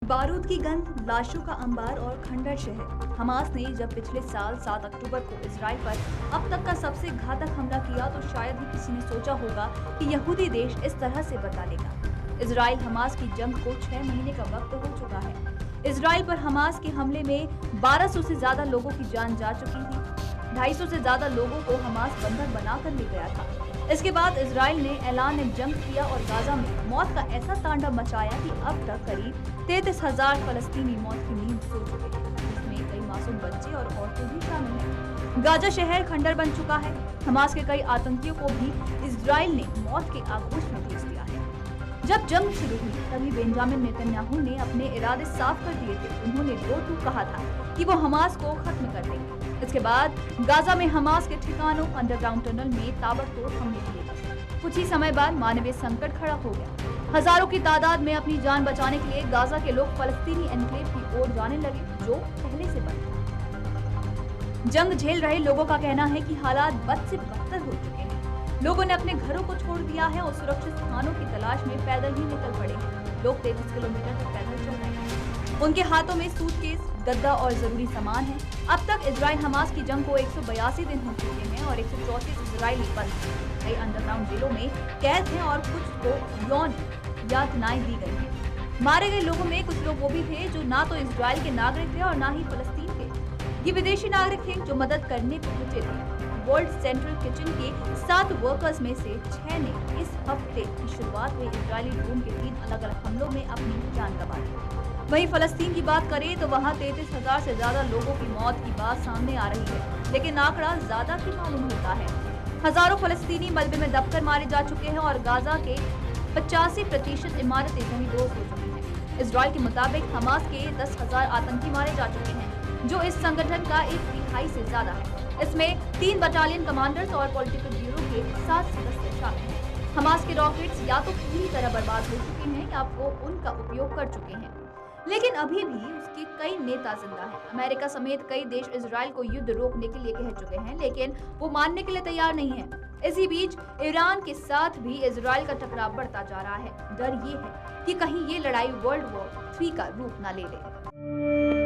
बारूद की गंध, लाशों का अंबार और खंडर शहर। हमास ने जब पिछले साल 7 अक्टूबर को इजराइल पर अब तक का सबसे घातक हमला किया तो शायद ही किसी ने सोचा होगा कि यहूदी देश इस तरह से बता लेगा। इजराइल हमास की जंग को 6 महीने का वक्त हो चुका है। इजराइल पर हमास के हमले में 1200 से ज्यादा लोगों की जान जा चुकी थी। 250 से ज्यादा लोगों को हमास बंधक बनाकर ले गया था। इसके बाद इजराइल ने ऐलान जंग किया और गाजा में मौत का ऐसा तांडव मचाया कि अब तक करीब 33,000 फलस्तीनी मौत की नींद सो चुके हैं, जिसमें कई मासूम बच्चे और औरतें भी शामिल हैं। गाजा शहर खंडर बन चुका है। हमास के कई आतंकियों को भी इजराइल ने मौत के आगोश में भेज दिया है। जब जंग शुरू हुई तभी बेंजामिन नेतन्याहू ने अपने इरादे साफ कर दिए थे। उन्होंने दो टूक कहा था कि वो हमास को खत्म कर देंगे। इसके बाद गाजा में हमास के ठिकानों, अंडरग्राउंड टनल में ताबड़तोड़ हमले किए गए। कुछ ही समय बाद मानवीय संकट खड़ा हो गया। हजारों की तादाद में अपनी जान बचाने के लिए गाजा के लोग फलस्तीनी एनक्लेव की ओर जाने लगे, जो पहले से बंद था। जंग झेल रहे लोगों का कहना है कि हालात बद से बदतर हो चुके हैं। लोगों ने अपने घरों को छोड़ दिया है और सुरक्षित स्थानों की तलाश में पैदल ही निकल पड़े हैं। लोग 33 किलोमीटर तक पैदल चल रहे हैं। उनके हाथों में सूटकेस, गद्दा और जरूरी सामान है। अब तक इजराइल हमास की जंग को 182 दिन हो चुके हैं और 134 इजरायली बंद हैं। कई अंडरग्राउंड जेलों में कैद हैं और कुछ को यौन यातनाएं दी गई हैं। मारे गए लोगों में कुछ लोग वो भी थे जो ना तो इजराइल के नागरिक थे और ना ही फलस्तीन के। ये विदेशी नागरिक थे जो मदद करने पहुंचे थे। वर्ल्ड सेंट्रल किचन के 7 वर्कर्स में से 6 ने इस हफ्ते की शुरुआत में इजरायली ड्रोन के 3 अलग-अलग हमलों में अपनी जान गंवा दी। वहीं फलस्तीन की बात करें तो वहां 33,000 से ज्यादा लोगों की मौत की बात सामने आ रही है, लेकिन आंकड़ा ज्यादा ही मालूम होता है। हजारों फलस्तीनी मलबे में दबकर मारे जा चुके हैं और गाजा के 85% इमारतें जमींदोज हो चुकी हैं। इजराइल के मुताबिक हमास के 10,000 आतंकी मारे जा चुके हैं, जो इस संगठन का 1/3 से ज्यादा है। इसमें 3 बटालियन कमांडर्स और पॉलिटिकल ब्यूरो के 7 सदस्य शामिल हैं। हमास के रॉकेट्स या तो पूरी तरह बर्बाद हो चुके हैं या वो उनका उपयोग कर चुके हैं, लेकिन अभी भी उसके कई नेता जिंदा हैं। अमेरिका समेत कई देश इजराइल को युद्ध रोकने के लिए कह चुके हैं, लेकिन वो मानने के लिए तैयार नहीं है। इसी बीच ईरान के साथ भी इजराइल का टकराव बढ़ता जा रहा है। डर ये है कि कहीं ये लड़ाई वर्ल्ड वॉर 3 का रूप न ले ले।